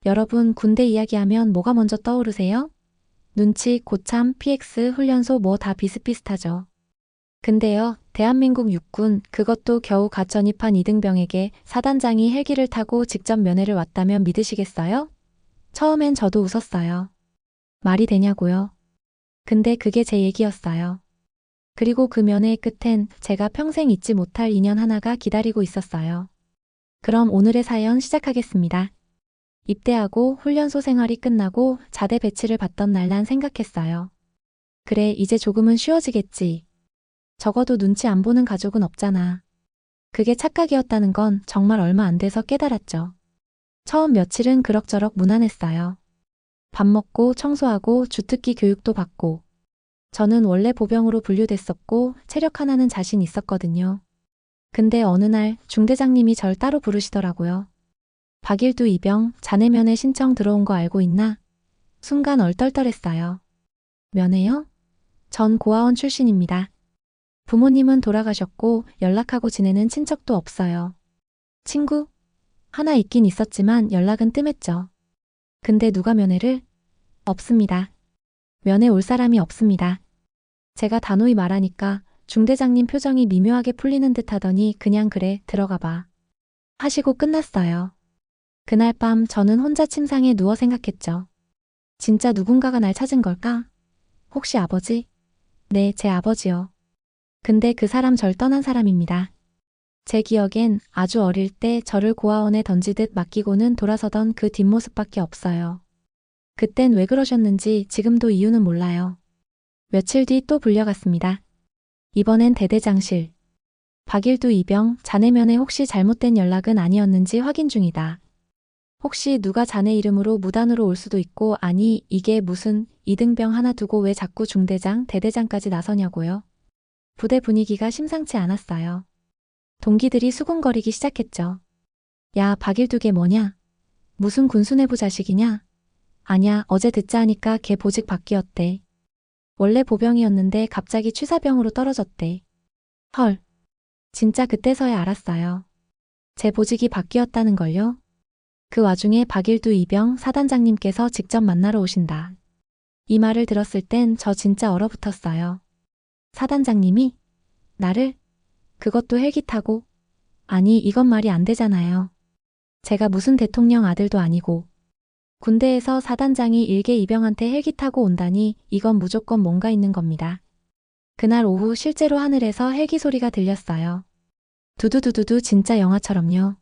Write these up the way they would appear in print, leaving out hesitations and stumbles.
여러분 군대 이야기하면 뭐가 먼저 떠오르세요? 눈치, 고참, PX, 훈련소 뭐 다 비슷비슷하죠. 근데요, 대한민국 육군, 그것도 겨우 갓 전입한 이등병에게 사단장이 헬기를 타고 직접 면회를 왔다면 믿으시겠어요? 처음엔 저도 웃었어요. 말이 되냐고요. 근데 그게 제 얘기였어요. 그리고 그 면회의 끝엔 제가 평생 잊지 못할 인연 하나가 기다리고 있었어요. 그럼 오늘의 사연 시작하겠습니다. 입대하고 훈련소 생활이 끝나고 자대 배치를 받던 날 난 생각했어요. 그래, 이제 조금은 쉬워지겠지. 적어도 눈치 안 보는 가족은 없잖아. 그게 착각이었다는 건 정말 얼마 안 돼서 깨달았죠. 처음 며칠은 그럭저럭 무난했어요. 밥 먹고 청소하고 주특기 교육도 받고. 저는 원래 보병으로 분류됐었고 체력 하나는 자신 있었거든요. 근데 어느 날 중대장님이 절 따로 부르시더라고요. 박일두 이병, 자네 면회 신청 들어온 거 알고 있나? 순간 얼떨떨했어요. 면회요? 전 고아원 출신입니다. 부모님은 돌아가셨고 연락하고 지내는 친척도 없어요. 친구? 하나 있긴 있었지만 연락은 뜸했죠. 근데 누가 면회를? 없습니다. 면회 올 사람이 없습니다. 제가 단호히 말하니까 중대장님 표정이 미묘하게 풀리는 듯 하더니 그냥 그래, 들어가 봐. 하시고 끝났어요. 그날 밤 저는 혼자 침상에 누워 생각했죠. 진짜 누군가가 날 찾은 걸까? 혹시 아버지? 네, 제 아버지요. 근데 그 사람 절 떠난 사람입니다. 제 기억엔 아주 어릴 때 저를 고아원에 던지듯 맡기고는 돌아서던 그 뒷모습밖에 없어요. 그땐 왜 그러셨는지 지금도 이유는 몰라요. 며칠 뒤 또 불려갔습니다. 이번엔 대대장실. 박일두 이병, 자네 면회 혹시 잘못된 연락은 아니었는지 확인 중이다. 혹시 누가 자네 이름으로 무단으로 올 수도 있고, 아니 이게 무슨 이등병 하나 두고 왜 자꾸 중대장, 대대장까지 나서냐고요. 부대 분위기가 심상치 않았어요. 동기들이 수군거리기 시작했죠. 야, 박일두개 뭐냐? 무슨 군수내부 자식이냐? 아냐, 어제 듣자 하니까 걔 보직 바뀌었대. 원래 보병이었는데 갑자기 취사병으로 떨어졌대. 헐. 진짜 그때서야 알았어요. 제 보직이 바뀌었다는 걸요? 그 와중에 박일두 이병 사단장님께서 직접 만나러 오신다. 이 말을 들었을 땐 저 진짜 얼어붙었어요. 사단장님이? 나를? 그것도 헬기 타고? 아니, 이건 말이 안 되잖아요. 제가 무슨 대통령 아들도 아니고. 군대에서 사단장이 일개 이병한테 헬기 타고 온다니 이건 무조건 뭔가 있는 겁니다. 그날 오후 실제로 하늘에서 헬기 소리가 들렸어요. 두두두두두 진짜 영화처럼요.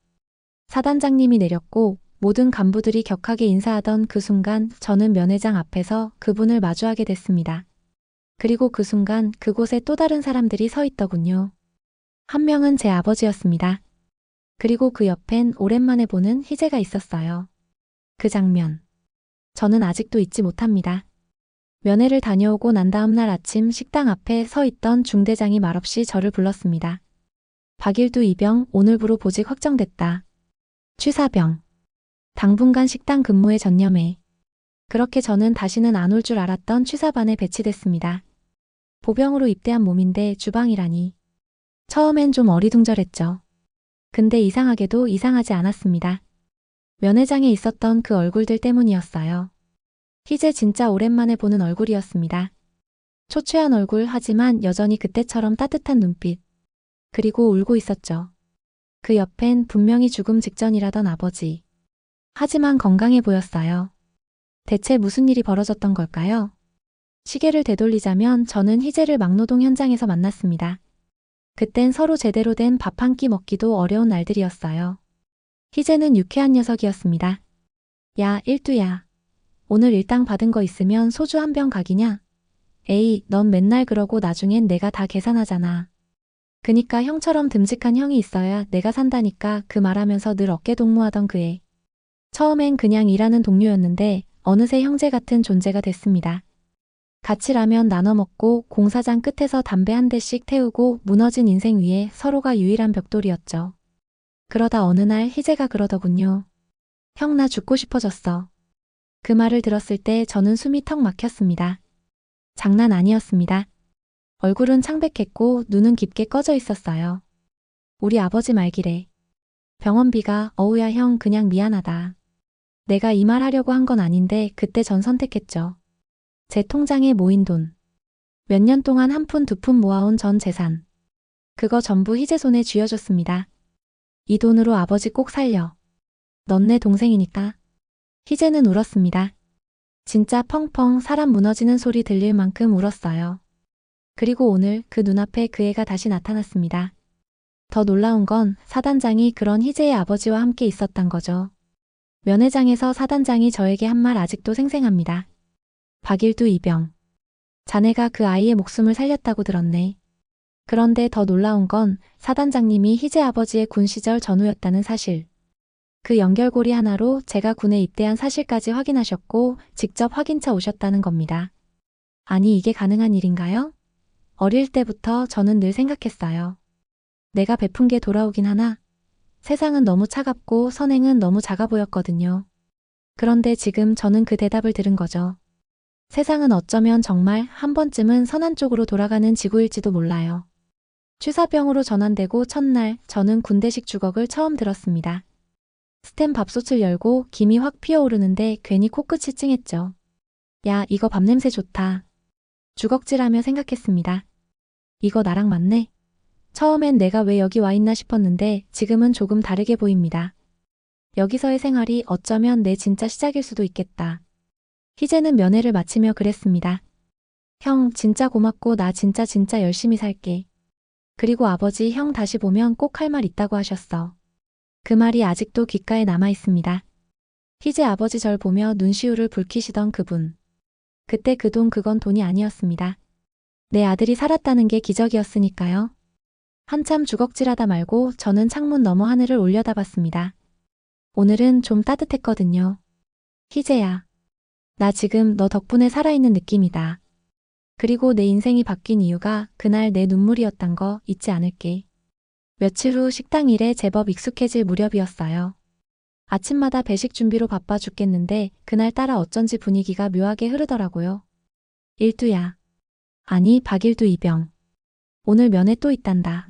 사단장님이 내렸고 모든 간부들이 격하게 인사하던 그 순간 저는 면회장 앞에서 그분을 마주하게 됐습니다. 그리고 그 순간 그곳에 또 다른 사람들이 서 있더군요. 한 명은 제 아버지였습니다. 그리고 그 옆엔 오랜만에 보는 희재가 있었어요. 그 장면. 저는 아직도 잊지 못합니다. 면회를 다녀오고 난 다음 날 아침 식당 앞에 서 있던 중대장이 말없이 저를 불렀습니다. 박일두 이병, 오늘부로 보직 확정됐다. 취사병. 당분간 식당 근무에 전념해. 그렇게 저는 다시는 안 올 줄 알았던 취사반에 배치됐습니다. 보병으로 입대한 몸인데 주방이라니. 처음엔 좀 어리둥절했죠. 근데 이상하게도 이상하지 않았습니다. 면회장에 있었던 그 얼굴들 때문이었어요. 희재 진짜 오랜만에 보는 얼굴이었습니다. 초췌한 얼굴 하지만 여전히 그때처럼 따뜻한 눈빛. 그리고 울고 있었죠. 그 옆엔 분명히 죽음 직전이라던 아버지. 하지만 건강해 보였어요. 대체 무슨 일이 벌어졌던 걸까요? 시계를 되돌리자면 저는 희재를 막노동 현장에서 만났습니다. 그땐 서로 제대로 된 밥 한 끼 먹기도 어려운 날들이었어요. 희재는 유쾌한 녀석이었습니다. 야, 일두야. 오늘 일당 받은 거 있으면 소주 한 병 각이냐? 에이, 넌 맨날 그러고 나중엔 내가 다 계산하잖아. 그니까 형처럼 듬직한 형이 있어야 내가 산다니까 그 말하면서 늘 어깨 동무하던 그 애. 처음엔 그냥 일하는 동료였는데 어느새 형제 같은 존재가 됐습니다. 같이 라면 나눠 먹고 공사장 끝에서 담배 한 대씩 태우고 무너진 인생 위에 서로가 유일한 벽돌이었죠. 그러다 어느 날 희재가 그러더군요. 형, 나 죽고 싶어졌어. 그 말을 들었을 때 저는 숨이 턱 막혔습니다. 장난 아니었습니다. 얼굴은 창백했고 눈은 깊게 꺼져 있었어요. 우리 아버지 말기래. 병원비가 어우야 형 그냥 미안하다. 내가 이 말 하려고 한 건 아닌데 그때 전 선택했죠. 제 통장에 모인 돈. 몇 년 동안 한 푼 두 푼 모아온 전 재산. 그거 전부 희재 손에 쥐어줬습니다. 이 돈으로 아버지 꼭 살려. 넌 내 동생이니까. 희재는 울었습니다. 진짜 펑펑 사람 무너지는 소리 들릴 만큼 울었어요. 그리고 오늘 그 눈앞에 그 애가 다시 나타났습니다. 더 놀라운 건 사단장이 그런 희재의 아버지와 함께 있었단 거죠. 면회장에서 사단장이 저에게 한 말 아직도 생생합니다. 박일두 이병. 자네가 그 아이의 목숨을 살렸다고 들었네. 그런데 더 놀라운 건 사단장님이 희재 아버지의 군 시절 전우였다는 사실. 그 연결고리 하나로 제가 군에 입대한 사실까지 확인하셨고 직접 확인차 오셨다는 겁니다. 아니 이게 가능한 일인가요? 어릴 때부터 저는 늘 생각했어요. 내가 베푼 게 돌아오긴 하나 세상은 너무 차갑고 선행은 너무 작아 보였거든요. 그런데 지금 저는 그 대답을 들은 거죠. 세상은 어쩌면 정말 한 번쯤은 선한 쪽으로 돌아가는 지구일지도 몰라요. 취사병으로 전환되고 첫날 저는 군대식 주걱을 처음 들었습니다. 스텐 밥솥을 열고 김이 확 피어오르는데 괜히 코끝이 찡했죠. 야, 이거 밥 냄새 좋다. 주걱질하며 생각했습니다. 이거 나랑 맞네. 처음엔 내가 왜 여기 와 있나 싶었는데 지금은 조금 다르게 보입니다. 여기서의 생활이 어쩌면 내 진짜 시작일 수도 있겠다. 희재는 면회를 마치며 그랬습니다. 형, 진짜 고맙고 나 진짜 열심히 살게. 그리고 아버지 형 다시 보면 꼭 할 말 있다고 하셨어. 그 말이 아직도 귓가에 남아 있습니다. 희재 아버지 절 보며 눈시울을 붉히시던 그분. 그때 그 돈 그건 돈이 아니었습니다. 내 아들이 살았다는 게 기적이었으니까요. 한참 주걱질하다 말고 저는 창문 너머 하늘을 올려다봤습니다. 오늘은 좀 따뜻했거든요. 희재야. 나 지금 너 덕분에 살아있는 느낌이다. 그리고 내 인생이 바뀐 이유가 그날 내 눈물이었단 거 잊지 않을게. 며칠 후 식당 일에 제법 익숙해질 무렵이었어요. 아침마다 배식 준비로 바빠 죽겠는데 그날따라 어쩐지 분위기가 묘하게 흐르더라고요. 일두야. 아니 박일두 이병. 오늘 면회 또 있단다.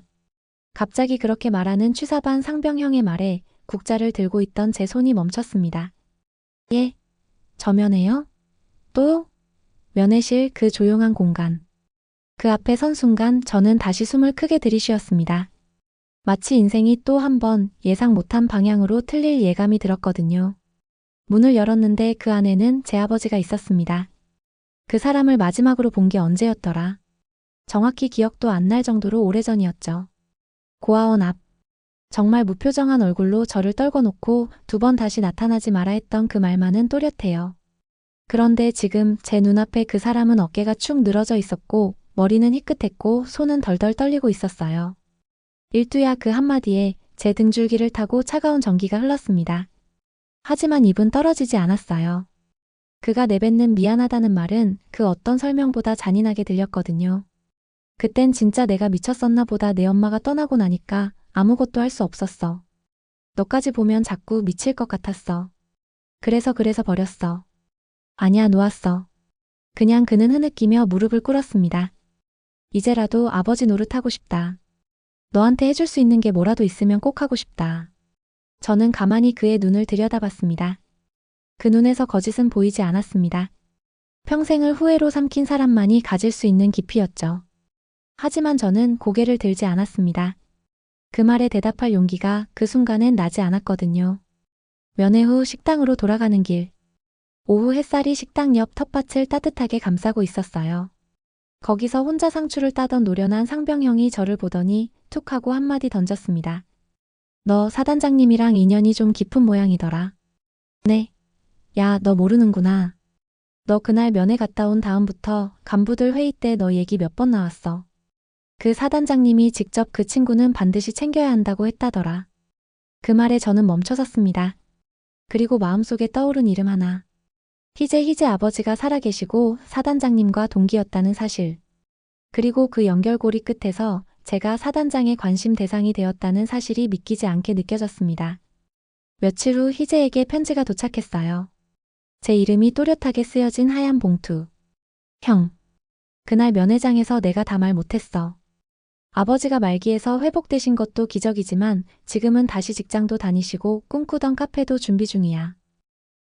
갑자기 그렇게 말하는 취사반 상병형의 말에 국자를 들고 있던 제 손이 멈췄습니다. 예? 저 면회요? 또? 면회실 그 조용한 공간. 그 앞에 선 순간 저는 다시 숨을 크게 들이쉬었습니다. 마치 인생이 또 한 번 예상 못한 방향으로 틀릴 예감이 들었거든요. 문을 열었는데 그 안에는 제 아버지가 있었습니다. 그 사람을 마지막으로 본 게 언제였더라. 정확히 기억도 안 날 정도로 오래전이었죠. 고아원 앞. 정말 무표정한 얼굴로 저를 떨궈놓고 두 번 다시 나타나지 마라 했던 그 말만은 또렷해요. 그런데 지금 제 눈앞에 그 사람은 어깨가 축 늘어져 있었고 머리는 희끗했고 손은 덜덜 떨리고 있었어요. 일두야 그 한마디에 제 등줄기를 타고 차가운 전기가 흘렀습니다. 하지만 입은 떨어지지 않았어요. 그가 내뱉는 미안하다는 말은 그 어떤 설명보다 잔인하게 들렸거든요. 그땐 진짜 내가 미쳤었나 보다. 내 엄마가 떠나고 나니까 아무것도 할 수 없었어. 너까지 보면 자꾸 미칠 것 같았어. 그래서 버렸어. 아니야 놓았어. 그냥 그는 흐느끼며 무릎을 꿇었습니다. 이제라도 아버지 노릇하고 싶다. 너한테 해줄 수 있는 게 뭐라도 있으면 꼭 하고 싶다. 저는 가만히 그의 눈을 들여다봤습니다. 그 눈에서 거짓은 보이지 않았습니다. 평생을 후회로 삼킨 사람만이 가질 수 있는 깊이였죠. 하지만 저는 고개를 들지 않았습니다. 그 말에 대답할 용기가 그 순간엔 나지 않았거든요. 면회 후 식당으로 돌아가는 길. 오후 햇살이 식당 옆 텃밭을 따뜻하게 감싸고 있었어요. 거기서 혼자 상추를 따던 노련한 상병형이 저를 보더니 툭 하고 한마디 던졌습니다. 너 사단장님이랑 인연이 좀 깊은 모양이더라. 네. 야, 너 모르는구나. 너 그날 면회 갔다 온 다음부터 간부들 회의 때 너 얘기 몇 번 나왔어. 그 사단장님이 직접 그 친구는 반드시 챙겨야 한다고 했다더라. 그 말에 저는 멈춰섰습니다. 그리고 마음속에 떠오른 이름 하나. 희재 아버지가 살아계시고 사단장님과 동기였다는 사실. 그리고 그 연결고리 끝에서 제가 사단장의 관심 대상이 되었다는 사실이 믿기지 않게 느껴졌습니다. 며칠 후 희재에게 편지가 도착했어요. 제 이름이 또렷하게 쓰여진 하얀 봉투. 형. 그날 면회장에서 내가 다 말 못했어. 아버지가 말기에서 회복되신 것도 기적이지만 지금은 다시 직장도 다니시고 꿈꾸던 카페도 준비 중이야.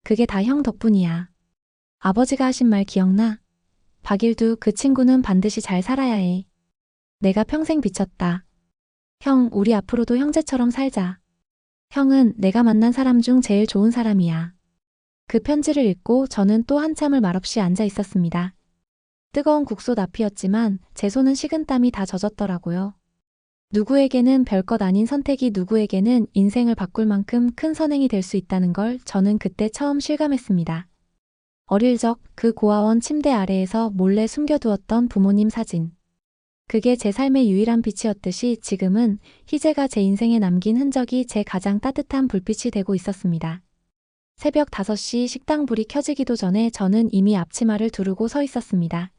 그게 다 형 덕분이야. 아버지가 하신 말 기억나? 박일두, 그 친구는 반드시 잘 살아야 해. 내가 평생 비쳤다. 형, 우리 앞으로도 형제처럼 살자. 형은 내가 만난 사람 중 제일 좋은 사람이야. 그 편지를 읽고 저는 또 한참을 말없이 앉아 있었습니다. 뜨거운 국솥 앞이었지만 제 손은 식은땀이 다 젖었더라고요. 누구에게는 별것 아닌 선택이 누구에게는 인생을 바꿀 만큼 큰 선행이 될 수 있다는 걸 저는 그때 처음 실감했습니다. 어릴 적 그 고아원 침대 아래에서 몰래 숨겨두었던 부모님 사진. 그게 제 삶의 유일한 빛이었듯이 지금은 희재가 제 인생에 남긴 흔적이 제 가장 따뜻한 불빛이 되고 있었습니다. 새벽 5시 식당 불이 켜지기도 전에 저는 이미 앞치마를 두르고 서 있었습니다.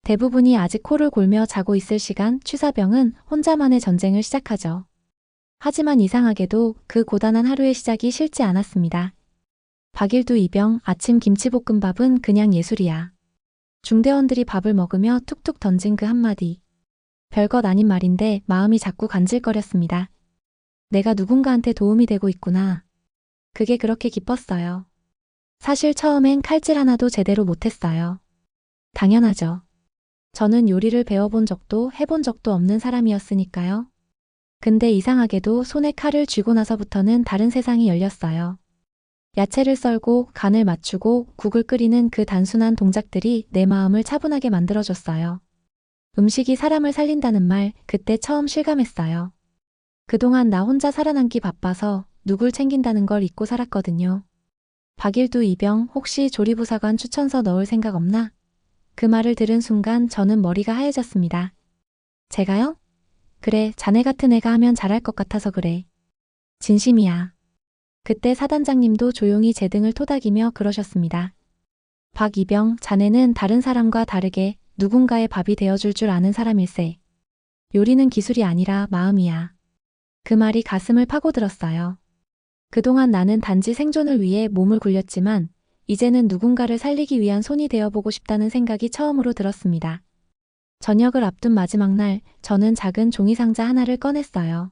대부분이 아직 코를 골며 자고 있을 시간, 취사병은 혼자만의 전쟁을 시작하죠. 하지만 이상하게도 그 고단한 하루의 시작이 싫지 않았습니다. 박일두 이병, 아침 김치볶음밥은 그냥 예술이야. 중대원들이 밥을 먹으며 툭툭 던진 그 한마디. 별것 아닌 말인데 마음이 자꾸 간질거렸습니다. 내가 누군가한테 도움이 되고 있구나. 그게 그렇게 기뻤어요. 사실 처음엔 칼질 하나도 제대로 못했어요. 당연하죠. 저는 요리를 배워본 적도 해본 적도 없는 사람이었으니까요. 근데 이상하게도 손에 칼을 쥐고 나서부터는 다른 세상이 열렸어요. 야채를 썰고 간을 맞추고 국을 끓이는 그 단순한 동작들이 내 마음을 차분하게 만들어줬어요. 음식이 사람을 살린다는 말, 그때 처음 실감했어요. 그동안 나 혼자 살아남기 바빠서 누굴 챙긴다는 걸 잊고 살았거든요. 박일두 이병, 혹시 조리부사관 추천서 넣을 생각 없나? 그 말을 들은 순간 저는 머리가 하얘졌습니다. 제가요? 그래, 자네 같은 애가 하면 잘할 것 같아서 그래. 진심이야. 그때 사단장님도 조용히 제 등을 토닥이며 그러셨습니다. 박이병, 자네는 다른 사람과 다르게 누군가의 밥이 되어줄 줄 아는 사람일세. 요리는 기술이 아니라 마음이야. 그 말이 가슴을 파고들었어요. 그동안 나는 단지 생존을 위해 몸을 굴렸지만 이제는 누군가를 살리기 위한 손이 되어보고 싶다는 생각이 처음으로 들었습니다. 저녁을 앞둔 마지막 날, 저는 작은 종이상자 하나를 꺼냈어요.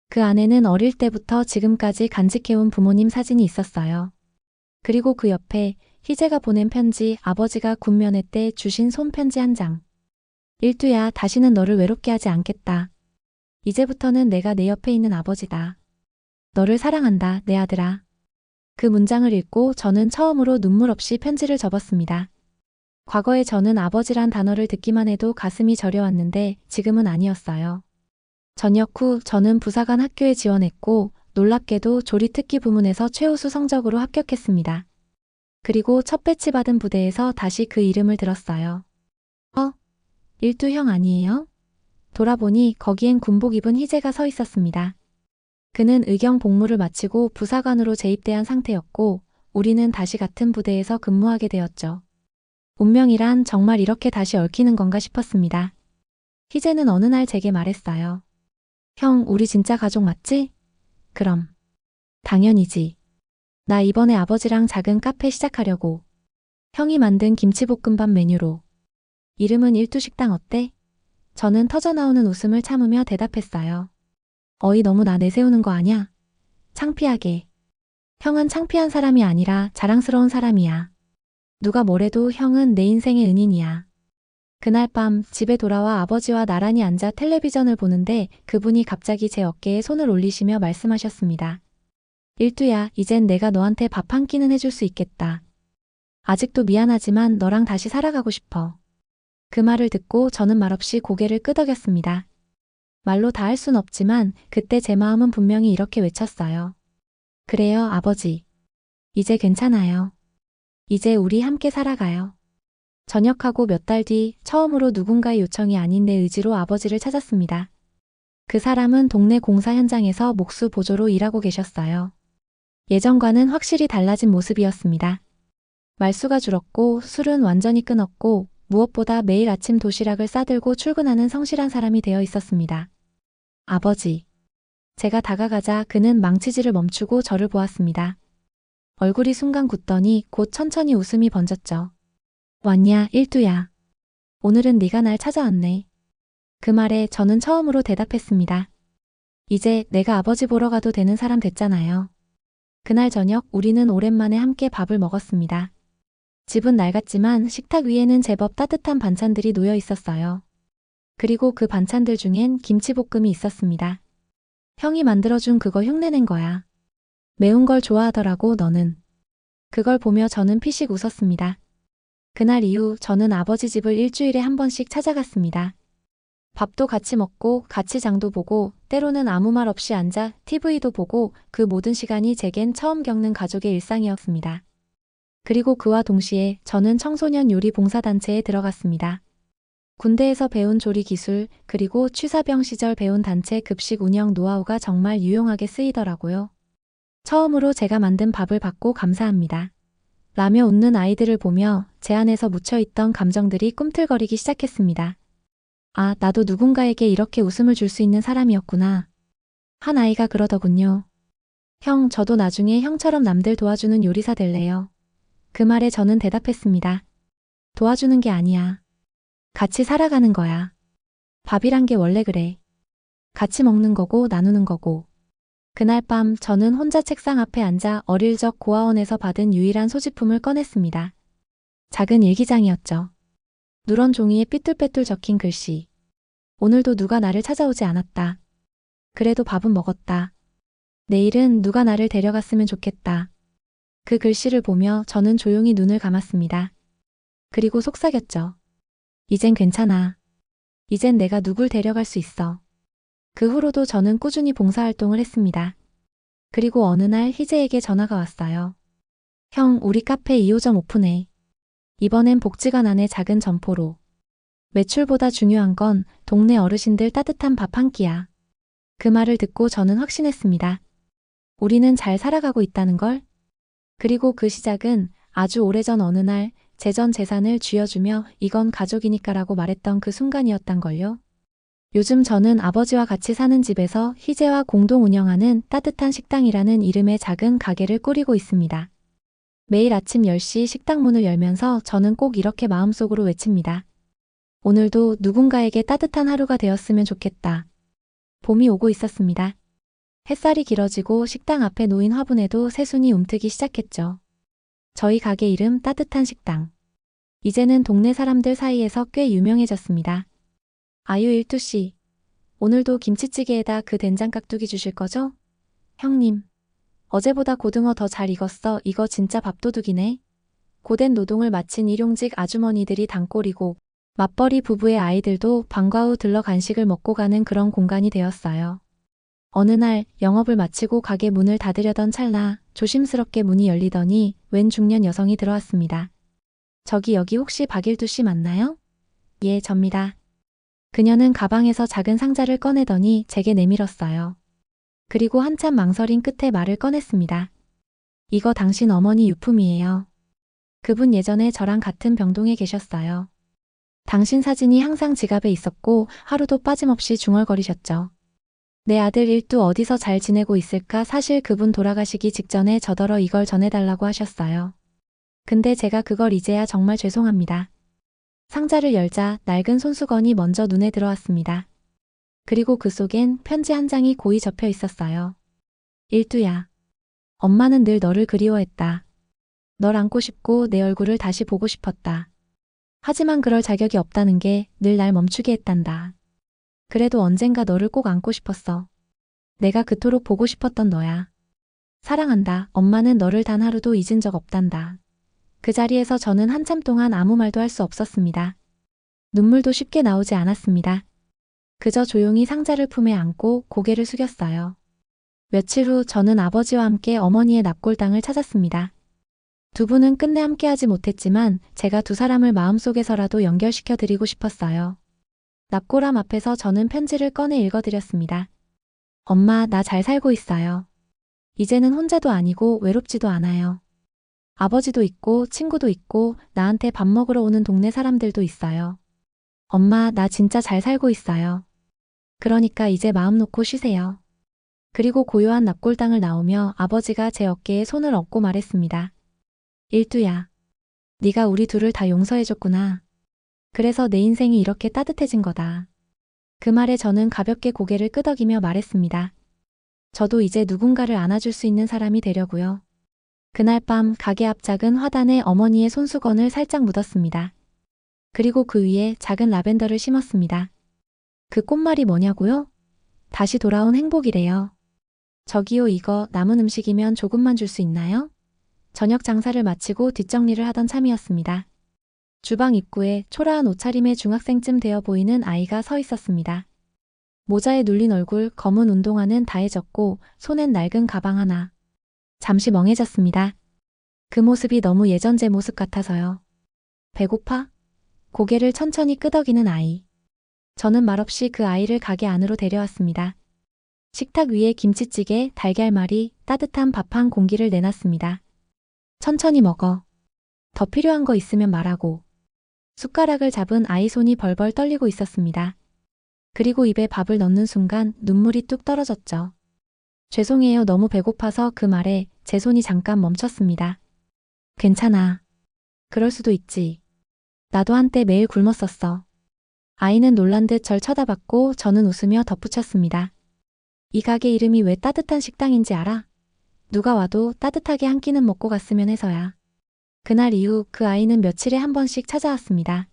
그 안에는 어릴 때부터 지금까지 간직해온 부모님 사진이 있었어요. 그리고 그 옆에 희재가 보낸 편지, 아버지가 군면회 때 주신 손편지 한 장. 일두야, 다시는 너를 외롭게 하지 않겠다. 이제부터는 내가 내 옆에 있는 아버지다. 너를 사랑한다, 내 아들아. 그 문장을 읽고 저는 처음으로 눈물 없이 편지를 접었습니다. 과거에 저는 아버지란 단어를 듣기만 해도 가슴이 저려왔는데 지금은 아니었어요. 전역 후 저는 부사관 학교에 지원했고 놀랍게도 조리특기 부문에서 최우수 성적으로 합격했습니다. 그리고 첫 배치받은 부대에서 다시 그 이름을 들었어요. 일두 형 아니에요? 돌아보니 거기엔 군복 입은 희재가 서 있었습니다. 그는 의경 복무를 마치고 부사관으로 재입대한 상태였고 우리는 다시 같은 부대에서 근무하게 되었죠. 운명이란 정말 이렇게 다시 얽히는 건가 싶었습니다. 희재는 어느 날 제게 말했어요. 형, 우리 진짜 가족 맞지? 그럼. 당연이지. 나 이번에 아버지랑 작은 카페 시작하려고. 형이 만든 김치볶음밥 메뉴로. 이름은 일두식당 어때? 저는 터져나오는 웃음을 참으며 대답했어요. 어이, 너무 나 내세우는 거 아냐? 창피하게. 형은 창피한 사람이 아니라 자랑스러운 사람이야. 누가 뭐래도 형은 내 인생의 은인이야. 그날 밤 집에 돌아와 아버지와 나란히 앉아 텔레비전을 보는데 그분이 갑자기 제 어깨에 손을 올리시며 말씀하셨습니다. 일두야, 이젠 내가 너한테 밥 한 끼는 해줄 수 있겠다. 아직도 미안하지만 너랑 다시 살아가고 싶어. 그 말을 듣고 저는 말없이 고개를 끄덕였습니다. 말로 다 할 순 없지만 그때 제 마음은 분명히 이렇게 외쳤어요. 그래요, 아버지. 이제 괜찮아요. 이제 우리 함께 살아가요. 전역하고 몇 달 뒤 처음으로 누군가의 요청이 아닌 내 의지로 아버지를 찾았습니다. 그 사람은 동네 공사 현장에서 목수 보조로 일하고 계셨어요. 예전과는 확실히 달라진 모습이었습니다. 말수가 줄었고 술은 완전히 끊었고 무엇보다 매일 아침 도시락을 싸들고 출근하는 성실한 사람이 되어 있었습니다. 아버지. 제가 다가가자 그는 망치질을 멈추고 저를 보았습니다. 얼굴이 순간 굳더니 곧 천천히 웃음이 번졌죠. 왔냐, 일두야. 오늘은 네가 날 찾아왔네. 그 말에 저는 처음으로 대답했습니다. 이제 내가 아버지 보러 가도 되는 사람 됐잖아요. 그날 저녁 우리는 오랜만에 함께 밥을 먹었습니다. 집은 낡았지만 식탁 위에는 제법 따뜻한 반찬들이 놓여 있었어요. 그리고 그 반찬들 중엔 김치볶음이 있었습니다. 형이 만들어준 그거 흉내낸 거야. 매운 걸 좋아하더라고 너는. 그걸 보며 저는 피식 웃었습니다. 그날 이후 저는 아버지 집을 일주일에 한 번씩 찾아갔습니다. 밥도 같이 먹고 같이 장도 보고 때로는 아무 말 없이 앉아 TV도 보고 그 모든 시간이 제겐 처음 겪는 가족의 일상이었습니다. 그리고 그와 동시에 저는 청소년 요리 봉사단체에 들어갔습니다. 군대에서 배운 조리 기술 그리고 취사병 시절 배운 단체 급식 운영 노하우가 정말 유용하게 쓰이더라고요. 처음으로 제가 만든 밥을 받고 감사합니다. 라며 웃는 아이들을 보며 제 안에서 묻혀있던 감정들이 꿈틀거리기 시작했습니다. 아, 나도 누군가에게 이렇게 웃음을 줄 수 있는 사람이었구나. 한 아이가 그러더군요. 형, 저도 나중에 형처럼 남들 도와주는 요리사 될래요. 그 말에 저는 대답했습니다. 도와주는 게 아니야. 같이 살아가는 거야. 밥이란 게 원래 그래. 같이 먹는 거고 나누는 거고. 그날 밤 저는 혼자 책상 앞에 앉아 어릴 적 고아원에서 받은 유일한 소지품을 꺼냈습니다. 작은 일기장이었죠. 누런 종이에 삐뚤빼뚤 적힌 글씨. 오늘도 누가 나를 찾아오지 않았다. 그래도 밥은 먹었다. 내일은 누가 나를 데려갔으면 좋겠다. 그 글씨를 보며 저는 조용히 눈을 감았습니다. 그리고 속삭였죠. 이젠 괜찮아. 이젠 내가 누굴 데려갈 수 있어. 그 후로도 저는 꾸준히 봉사활동을 했습니다. 그리고 어느 날 희재에게 전화가 왔어요. 형, 우리 카페 2호점 오픈해. 이번엔 복지관 안에 작은 점포로. 매출보다 중요한 건 동네 어르신들 따뜻한 밥 한 끼야. 그 말을 듣고 저는 확신했습니다. 우리는 잘 살아가고 있다는 걸. 그리고 그 시작은 아주 오래전 어느 날 제 전 재산을 쥐어주며 이건 가족이니까라고 말했던 그 순간이었단걸요. 요즘 저는 아버지와 같이 사는 집에서 희재와 공동 운영하는 따뜻한 식당이라는 이름의 작은 가게를 꾸리고 있습니다. 매일 아침 10시 식당 문을 열면서 저는 꼭 이렇게 마음속으로 외칩니다. 오늘도 누군가에게 따뜻한 하루가 되었으면 좋겠다. 봄이 오고 있었습니다. 햇살이 길어지고 식당 앞에 놓인 화분에도 새순이 움트기 시작했죠. 저희 가게 이름 따뜻한 식당. 이제는 동네 사람들 사이에서 꽤 유명해졌습니다. 아유 일투씨, 오늘도 김치찌개에다 그 된장 깍두기 주실 거죠? 형님, 어제보다 고등어 더 잘 익었어. 이거 진짜 밥도둑이네. 고된 노동을 마친 일용직 아주머니들이 단골이고 맞벌이 부부의 아이들도 방과 후 들러 간식을 먹고 가는 그런 공간이 되었어요. 어느 날 영업을 마치고 가게 문을 닫으려던 찰나 조심스럽게 문이 열리더니 웬 중년 여성이 들어왔습니다. 저기 여기 혹시 박일두 씨 맞나요? 예, 접니다. 그녀는 가방에서 작은 상자를 꺼내더니 제게 내밀었어요. 그리고 한참 망설인 끝에 말을 꺼냈습니다. 이거 당신 어머니 유품이에요. 그분 예전에 저랑 같은 병동에 계셨어요. 당신 사진이 항상 지갑에 있었고 하루도 빠짐없이 중얼거리셨죠. 내 아들 일두 어디서 잘 지내고 있을까? 사실 그분 돌아가시기 직전에 저더러 이걸 전해달라고 하셨어요. 근데 제가 그걸 이제야 정말 죄송합니다. 상자를 열자 낡은 손수건이 먼저 눈에 들어왔습니다. 그리고 그 속엔 편지 한 장이 고이 접혀 있었어요. 일두야. 엄마는 늘 너를 그리워했다. 널 안고 싶고 내 얼굴을 다시 보고 싶었다. 하지만 그럴 자격이 없다는 게 늘 날 멈추게 했단다. 그래도 언젠가 너를 꼭 안고 싶었어. 내가 그토록 보고 싶었던 너야. 사랑한다. 엄마는 너를 단 하루도 잊은 적 없단다. 그 자리에서 저는 한참 동안 아무 말도 할 수 없었습니다. 눈물도 쉽게 나오지 않았습니다. 그저 조용히 상자를 품에 안고 고개를 숙였어요. 며칠 후 저는 아버지와 함께 어머니의 납골당을 찾았습니다. 두 분은 끝내 함께하지 못했지만 제가 두 사람을 마음속에서라도 연결시켜 드리고 싶었어요. 납골함 앞에서 저는 편지를 꺼내 읽어드렸습니다. 엄마, 나 잘 살고 있어요. 이제는 혼자도 아니고 외롭지도 않아요. 아버지도 있고 친구도 있고 나한테 밥 먹으러 오는 동네 사람들도 있어요. 엄마, 나 진짜 잘 살고 있어요. 그러니까 이제 마음 놓고 쉬세요. 그리고 고요한 납골당을 나오며 아버지가 제 어깨에 손을 얹고 말했습니다. 일두야, 네가 우리 둘을 다 용서해줬구나. 그래서 내 인생이 이렇게 따뜻해진 거다. 그 말에 저는 가볍게 고개를 끄덕이며 말했습니다. 저도 이제 누군가를 안아줄 수 있는 사람이 되려고요. 그날 밤 가게 앞 작은 화단에 어머니의 손수건을 살짝 묻었습니다. 그리고 그 위에 작은 라벤더를 심었습니다. 그 꽃말이 뭐냐고요? 다시 돌아온 행복이래요. 저기요, 이거 남은 음식이면 조금만 줄 수 있나요? 저녁 장사를 마치고 뒷정리를 하던 참이었습니다. 주방 입구에 초라한 옷차림의 중학생쯤 되어 보이는 아이가 서 있었습니다. 모자에 눌린 얼굴, 검은 운동화는 다해졌고 손엔 낡은 가방 하나. 잠시 멍해졌습니다. 그 모습이 너무 예전 제 모습 같아서요. 배고파? 고개를 천천히 끄덕이는 아이. 저는 말없이 그 아이를 가게 안으로 데려왔습니다. 식탁 위에 김치찌개, 달걀말이, 따뜻한 밥 한 공기를 내놨습니다. 천천히 먹어. 더 필요한 거 있으면 말하고. 숟가락을 잡은 아이 손이 벌벌 떨리고 있었습니다. 그리고 입에 밥을 넣는 순간 눈물이 뚝 떨어졌죠. 죄송해요. 너무 배고파서 그 말에 제 손이 잠깐 멈췄습니다. 괜찮아. 그럴 수도 있지. 나도 한때 매일 굶었었어. 아이는 놀란 듯 절 쳐다봤고 저는 웃으며 덧붙였습니다. 이 가게 이름이 왜 따뜻한 식당인지 알아? 누가 와도 따뜻하게 한 끼는 먹고 갔으면 해서야. 그날 이후 그 아이는 며칠에 한 번씩 찾아왔습니다.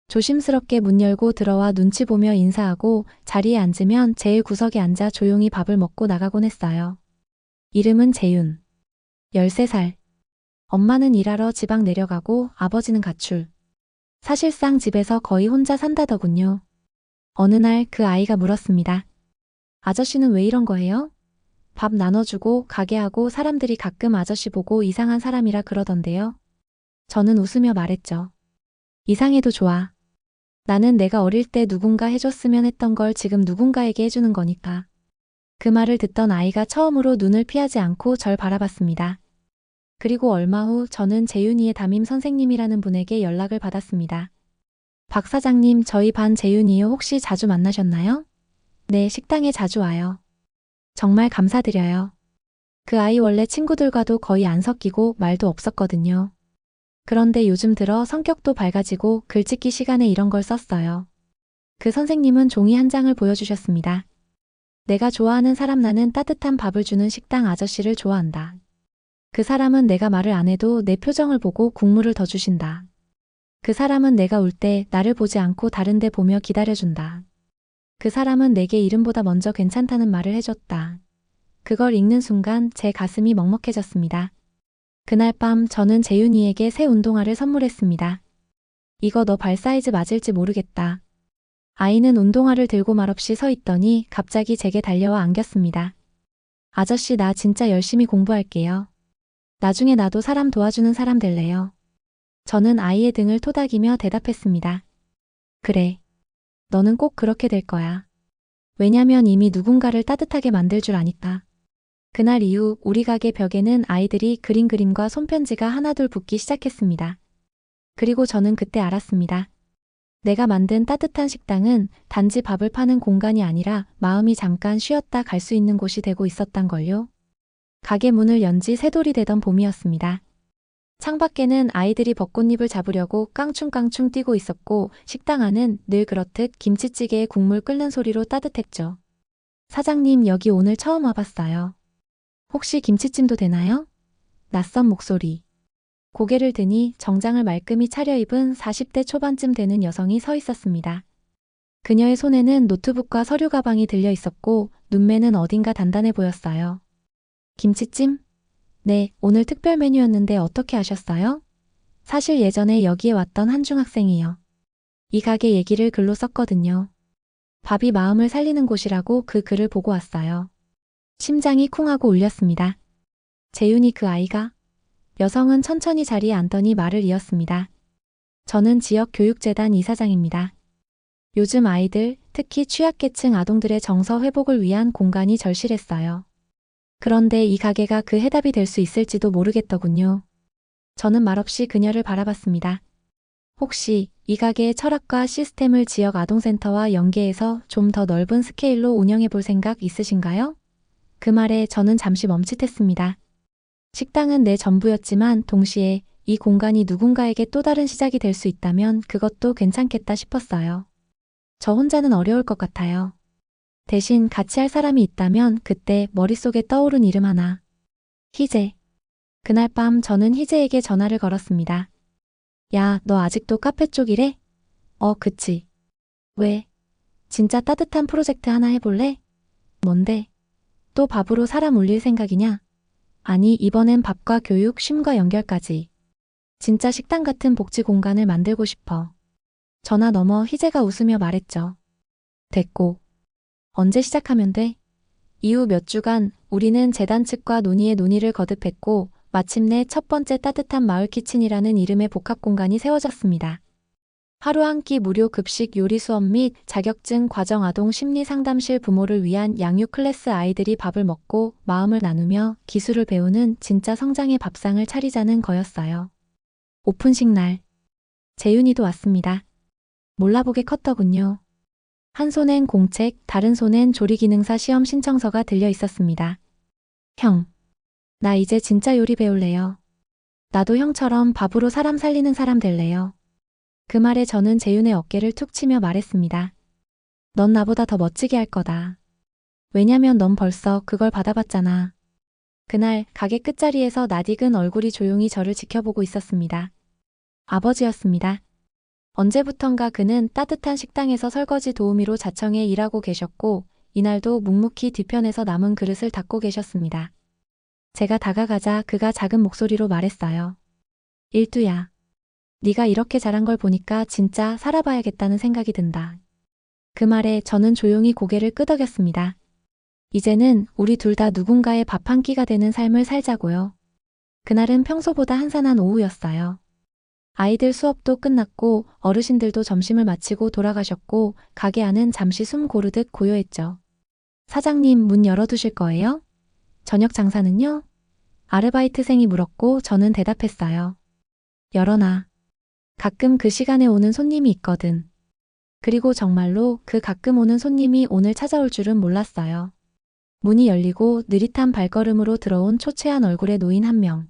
조심스럽게 문 열고 들어와 눈치 보며 인사하고 자리에 앉으면 제일 구석에 앉아 조용히 밥을 먹고 나가곤 했어요. 이름은 재윤. 13살. 엄마는 일하러 지방 내려가고 아버지는 가출. 사실상 집에서 거의 혼자 산다더군요. 어느 날 그 아이가 물었습니다. 아저씨는 왜 이런 거예요? 밥 나눠주고 가게 하고 사람들이 가끔 아저씨 보고 이상한 사람이라 그러던데요. 저는 웃으며 말했죠. 이상해도 좋아. 나는 내가 어릴 때 누군가 해줬으면 했던 걸 지금 누군가에게 해주는 거니까. 그 말을 듣던 아이가 처음으로 눈을 피하지 않고 절 바라봤습니다. 그리고 얼마 후 저는 재윤이의 담임 선생님이라는 분에게 연락을 받았습니다. 박 사장님, 저희 반 재윤이요. 혹시 자주 만나셨나요? 네, 식당에 자주 와요. 정말 감사드려요. 그 아이 원래 친구들과도 거의 안 섞이고 말도 없었거든요. 그런데 요즘 들어 성격도 밝아지고 글짓기 시간에 이런 걸 썼어요. 그 선생님은 종이 한 장을 보여주셨습니다. 내가 좋아하는 사람, 나는 따뜻한 밥을 주는 식당 아저씨를 좋아한다. 그 사람은 내가 말을 안 해도 내 표정을 보고 국물을 더 주신다. 그 사람은 내가 울 때 나를 보지 않고 다른 데 보며 기다려준다. 그 사람은 내게 이름보다 먼저 괜찮다는 말을 해줬다. 그걸 읽는 순간 제 가슴이 먹먹해졌습니다. 그날 밤 저는 재윤이에게 새 운동화를 선물했습니다. 이거 너 발 사이즈 맞을지 모르겠다. 아이는 운동화를 들고 말없이 서 있더니 갑자기 제게 달려와 안겼습니다. 아저씨, 나 진짜 열심히 공부할게요. 나중에 나도 사람 도와주는 사람 될래요. 저는 아이의 등을 토닥이며 대답했습니다. 그래. 너는 꼭 그렇게 될 거야. 왜냐면 이미 누군가를 따뜻하게 만들 줄 아니까. 그날 이후 우리 가게 벽에는 아이들이 그린 그림과 손편지가 하나둘 붙기 시작했습니다. 그리고 저는 그때 알았습니다. 내가 만든 따뜻한 식당은 단지 밥을 파는 공간이 아니라 마음이 잠깐 쉬었다 갈 수 있는 곳이 되고 있었단 걸요. 가게 문을 연 지 새돌이 되던 봄이었습니다. 창밖에는 아이들이 벚꽃잎을 잡으려고 깡충깡충 뛰고 있었고 식당 안은 늘 그렇듯 김치찌개에 국물 끓는 소리로 따뜻했죠. 사장님, 여기 오늘 처음 와봤어요. 혹시 김치찜도 되나요? 낯선 목소리. 고개를 드니 정장을 말끔히 차려입은 40대 초반쯤 되는 여성이 서 있었습니다. 그녀의 손에는 노트북과 서류 가방이 들려 있었고 눈매는 어딘가 단단해 보였어요. 김치찜? 네, 오늘 특별 메뉴였는데 어떻게 아셨어요? 사실 예전에 여기에 왔던 한 중학생이요. 이 가게 얘기를 글로 썼거든요. 밥이 마음을 살리는 곳이라고 그 글을 보고 왔어요. 심장이 쿵하고 울렸습니다. 재윤이 그 아이가? 여성은 천천히 자리에 앉더니 말을 이었습니다. 저는 지역교육재단 이사장입니다. 요즘 아이들, 특히 취약계층 아동들의 정서 회복을 위한 공간이 절실했어요. 그런데 이 가게가 그 해답이 될 수 있을지도 모르겠더군요. 저는 말없이 그녀를 바라봤습니다. 혹시 이 가게의 철학과 시스템을 지역 아동센터와 연계해서 좀 더 넓은 스케일로 운영해 볼 생각 있으신가요? 그 말에 저는 잠시 멈칫했습니다. 식당은 내 전부였지만 동시에 이 공간이 누군가에게 또 다른 시작이 될 수 있다면 그것도 괜찮겠다 싶었어요. 저 혼자는 어려울 것 같아요. 대신 같이 할 사람이 있다면 그때 머릿속에 떠오른 이름 하나. 희재. 그날 밤 저는 희재에게 전화를 걸었습니다. 야, 너 아직도 카페 쪽 일해? 그치. 왜? 진짜 따뜻한 프로젝트 하나 해볼래? 뭔데? 또 밥으로 사람 울릴 생각이냐? 아니, 이번엔 밥과 교육, 쉼과 연결까지. 진짜 식당 같은 복지 공간을 만들고 싶어. 전화 너머 희재가 웃으며 말했죠. 됐고. 언제 시작하면 돼? 이후 몇 주간 우리는 재단 측과 논의에 논의를 거듭했고 마침내 첫 번째 따뜻한 마을 키친이라는 이름의 복합 공간이 세워졌습니다. 하루 한 끼 무료 급식 요리 수업 및 자격증 과정 아동 심리 상담실 부모를 위한 양육 클래스 아이들이 밥을 먹고 마음을 나누며 기술을 배우는 진짜 성장의 밥상을 차리자는 거였어요. 오픈식 날. 재윤이도 왔습니다. 몰라보게 컸더군요. 한 손엔 공책, 다른 손엔 조리기능사 시험 신청서가 들려 있었습니다. 형, 나 이제 진짜 요리 배울래요. 나도 형처럼 밥으로 사람 살리는 사람 될래요. 그 말에 저는 재윤의 어깨를 툭 치며 말했습니다. 넌 나보다 더 멋지게 할 거다. 왜냐면 넌 벌써 그걸 받아봤잖아. 그날 가게 끝자리에서 낯익은 얼굴이 조용히 저를 지켜보고 있었습니다. 아버지였습니다. 언제부턴가 그는 따뜻한 식당에서 설거지 도우미로 자청해 일하고 계셨고 이날도 묵묵히 뒤편에서 남은 그릇을 닦고 계셨습니다. 제가 다가가자 그가 작은 목소리로 말했어요. 일두야. 네가 이렇게 잘한 걸 보니까 진짜 살아봐야겠다는 생각이 든다. 그 말에 저는 조용히 고개를 끄덕였습니다. 이제는 우리 둘 다 누군가의 밥 한 끼가 되는 삶을 살자고요. 그날은 평소보다 한산한 오후였어요. 아이들 수업도 끝났고 어르신들도 점심을 마치고 돌아가셨고 가게 안은 잠시 숨 고르듯 고요했죠. 사장님 문 열어두실 거예요? 저녁 장사는요? 아르바이트생이 물었고 저는 대답했어요. 열어놔. 가끔 그 시간에 오는 손님이 있거든. 그리고 정말로 그 가끔 오는 손님이 오늘 찾아올 줄은 몰랐어요. 문이 열리고 느릿한 발걸음으로 들어온 초췌한 얼굴의 노인 한 명.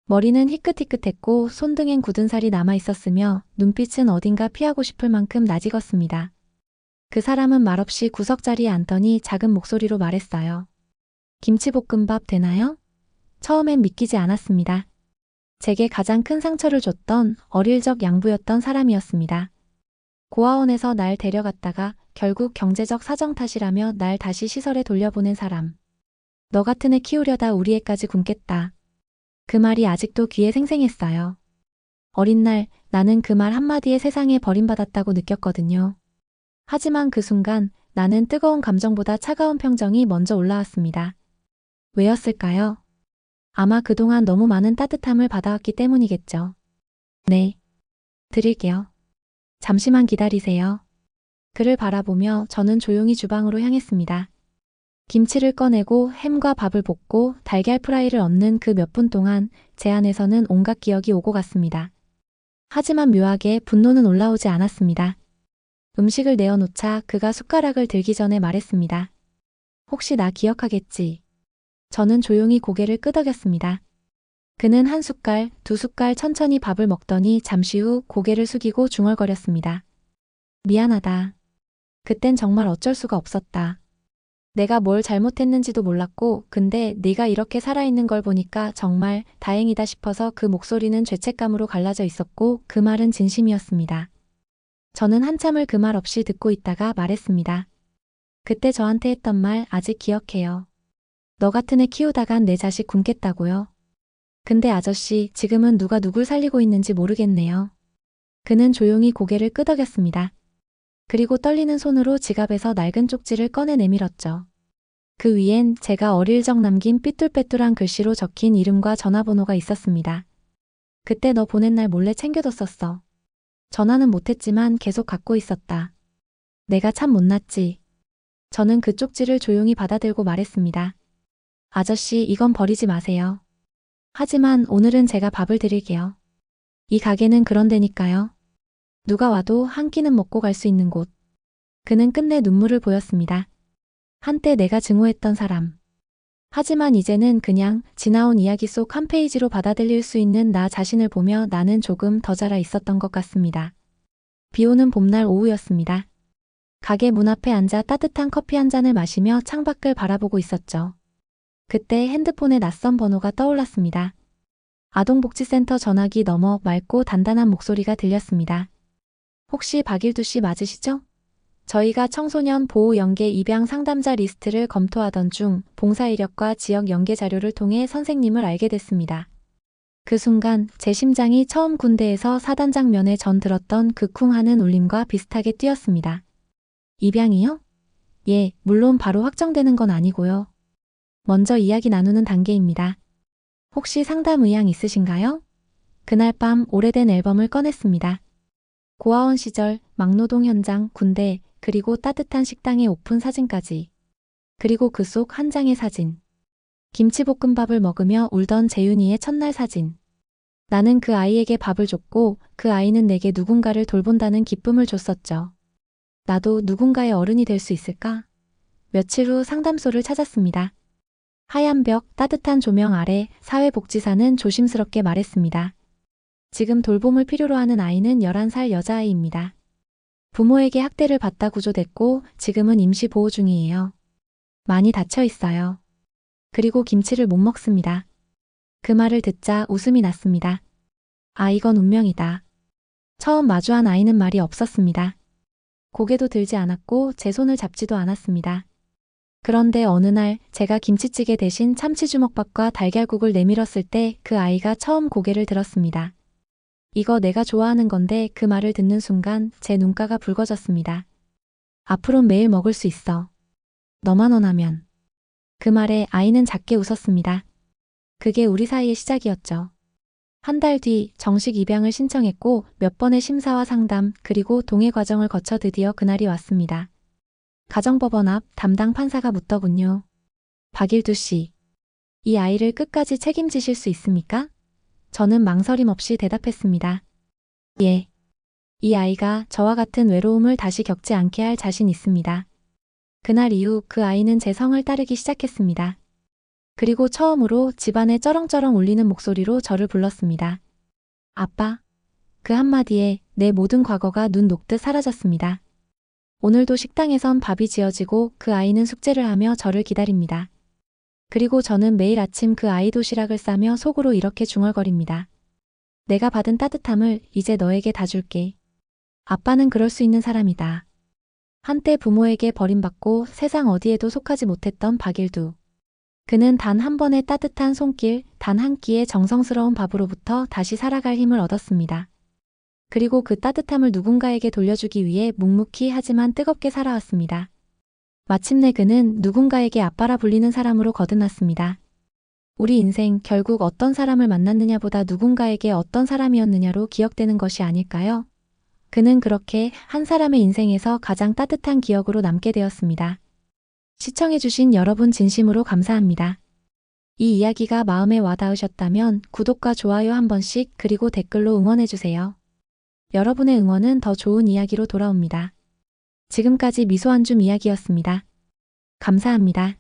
머리는 희끗희끗했고 손등엔 굳은 살이 남아있었으며 눈빛은 어딘가 피하고 싶을 만큼 낯익었습니다. 그 사람은 말없이 구석자리에 앉더니 작은 목소리로 말했어요. 김치볶음밥 되나요? 처음엔 믿기지 않았습니다. 제게 가장 큰 상처를 줬던 어릴 적 양부였던 사람이었습니다. 고아원에서 날 데려갔다가 결국 경제적 사정 탓이라며 날 다시 시설에 돌려보낸 사람. 너 같은 애 키우려다 우리 애까지 굶겠다. 그 말이 아직도 귀에 생생했어요. 어린 날 나는 그 말 한마디에 세상에 버림받았다고 느꼈거든요. 하지만 그 순간 나는 뜨거운 감정보다 차가운 평정이 먼저 올라왔습니다. 왜였을까요? 아마 그동안 너무 많은 따뜻함을 받아왔기 때문이겠죠. 네. 드릴게요. 잠시만 기다리세요. 그를 바라보며 저는 조용히 주방으로 향했습니다. 김치를 꺼내고 햄과 밥을 볶고 달걀 프라이를 얹는 그 몇 분 동안 제 안에서는 온갖 기억이 오고 갔습니다. 하지만 묘하게 분노는 올라오지 않았습니다. 음식을 내어놓자 그가 숟가락을 들기 전에 말했습니다. 혹시 나 기억하겠지? 저는 조용히 고개를 끄덕였습니다. 그는 한 숟갈, 두 숟갈 천천히 밥을 먹더니 잠시 후 고개를 숙이고 중얼거렸습니다. 미안하다. 그땐 정말 어쩔 수가 없었다. 내가 뭘 잘못했는지도 몰랐고 근데 네가 이렇게 살아있는 걸 보니까 정말 다행이다 싶어서 그 목소리는 죄책감으로 갈라져 있었고 그 말은 진심이었습니다. 저는 한참을 그 말 없이 듣고 있다가 말했습니다. 그때 저한테 했던 말 아직 기억해요. 너 같은 애 키우다간 내 자식 굶겠다고요. 근데 아저씨 지금은 누가 누굴 살리고 있는지 모르겠네요. 그는 조용히 고개를 끄덕였습니다. 그리고 떨리는 손으로 지갑에서 낡은 쪽지를 꺼내 내밀었죠. 그 위엔 제가 어릴 적 남긴 삐뚤빼뚤한 글씨로 적힌 이름과 전화번호가 있었습니다. 그때 너 보낸 날 몰래 챙겨뒀었어. 전화는 못했지만 계속 갖고 있었다. 내가 참 못났지. 저는 그 쪽지를 조용히 받아들고 말했습니다. 아저씨 이건 버리지 마세요. 하지만 오늘은 제가 밥을 드릴게요. 이 가게는 그런 데니까요. 누가 와도 한 끼는 먹고 갈 수 있는 곳. 그는 끝내 눈물을 보였습니다. 한때 내가 증오했던 사람. 하지만 이제는 그냥 지나온 이야기 속 한 페이지로 받아들일 수 있는 나 자신을 보며 나는 조금 더 자라 있었던 것 같습니다. 비 오는 봄날 오후였습니다. 가게 문 앞에 앉아 따뜻한 커피 한 잔을 마시며 창밖을 바라보고 있었죠. 그때 핸드폰에 낯선 번호가 떠올랐습니다. 아동복지센터 전화기 너머 맑고 단단한 목소리가 들렸습니다. 혹시 박일두 씨 맞으시죠? 저희가 청소년 보호 연계 입양 상담자 리스트를 검토하던 중 봉사 이력과 지역 연계 자료를 통해 선생님을 알게 됐습니다. 그 순간 제 심장이 처음 군대에서 사단장 면회 전 들었던 그 쿵 하는 울림과 비슷하게 뛰었습니다. 입양이요? 예, 물론 바로 확정되는 건 아니고요. 먼저 이야기 나누는 단계입니다. 혹시 상담 의향 있으신가요? 그날 밤 오래된 앨범을 꺼냈습니다. 고아원 시절, 막노동 현장, 군대, 그리고 따뜻한 식당의 오픈 사진까지. 그리고 그 속 한 장의 사진. 김치볶음밥을 먹으며 울던 재윤이의 첫날 사진. 나는 그 아이에게 밥을 줬고 그 아이는 내게 누군가를 돌본다는 기쁨을 줬었죠. 나도 누군가의 어른이 될 수 있을까? 며칠 후 상담소를 찾았습니다. 하얀 벽, 따뜻한 조명 아래 사회복지사는 조심스럽게 말했습니다. 지금 돌봄을 필요로 하는 아이는 11살 여자아이입니다. 부모에게 학대를 받다 구조됐고 지금은 임시 보호 중이에요. 많이 다쳐 있어요. 그리고 김치를 못 먹습니다. 그 말을 듣자 웃음이 났습니다. 아, 이건 운명이다. 처음 마주한 아이는 말이 없었습니다. 고개도 들지 않았고 제 손을 잡지도 않았습니다. 그런데 어느 날 제가 김치찌개 대신 참치주먹밥과 달걀국을 내밀었을 때 그 아이가 처음 고개를 들었습니다. 이거 내가 좋아하는 건데 그 말을 듣는 순간 제 눈가가 붉어졌습니다. 앞으론 매일 먹을 수 있어. 너만 원하면. 그 말에 아이는 작게 웃었습니다. 그게 우리 사이의 시작이었죠. 한 달 뒤 정식 입양을 신청했고 몇 번의 심사와 상담 그리고 동의 과정을 거쳐 드디어 그날이 왔습니다. 가정법원 앞 담당 판사가 묻더군요. 박일두 씨, 이 아이를 끝까지 책임지실 수 있습니까? 저는 망설임 없이 대답했습니다. 예. 이 아이가 저와 같은 외로움을 다시 겪지 않게 할 자신 있습니다. 그날 이후 그 아이는 제 성을 따르기 시작했습니다. 그리고 처음으로 집안에 쩌렁쩌렁 울리는 목소리로 저를 불렀습니다. 아빠. 그 한마디에 내 모든 과거가 눈 녹듯 사라졌습니다. 오늘도 식당에선 밥이 지어지고 그 아이는 숙제를 하며 저를 기다립니다. 그리고 저는 매일 아침 그 아이 도시락을 싸며 속으로 이렇게 중얼거립니다. 내가 받은 따뜻함을 이제 너에게 다 줄게. 아빠는 그럴 수 있는 사람이다. 한때 부모에게 버림받고 세상 어디에도 속하지 못했던 박일두. 그는 단 한 번의 따뜻한 손길, 단 한 끼의 정성스러운 밥으로부터 다시 살아갈 힘을 얻었습니다. 그리고 그 따뜻함을 누군가에게 돌려주기 위해 묵묵히 하지만 뜨겁게 살아왔습니다. 마침내 그는 누군가에게 아빠라 불리는 사람으로 거듭났습니다. 우리 인생 결국 어떤 사람을 만났느냐보다 누군가에게 어떤 사람이었느냐로 기억되는 것이 아닐까요? 그는 그렇게 한 사람의 인생에서 가장 따뜻한 기억으로 남게 되었습니다. 시청해주신 여러분 진심으로 감사합니다. 이 이야기가 마음에 와닿으셨다면 구독과 좋아요 한 번씩 그리고 댓글로 응원해주세요. 여러분의 응원은 더 좋은 이야기로 돌아옵니다. 지금까지 미소 한 줌 이야기였습니다. 감사합니다.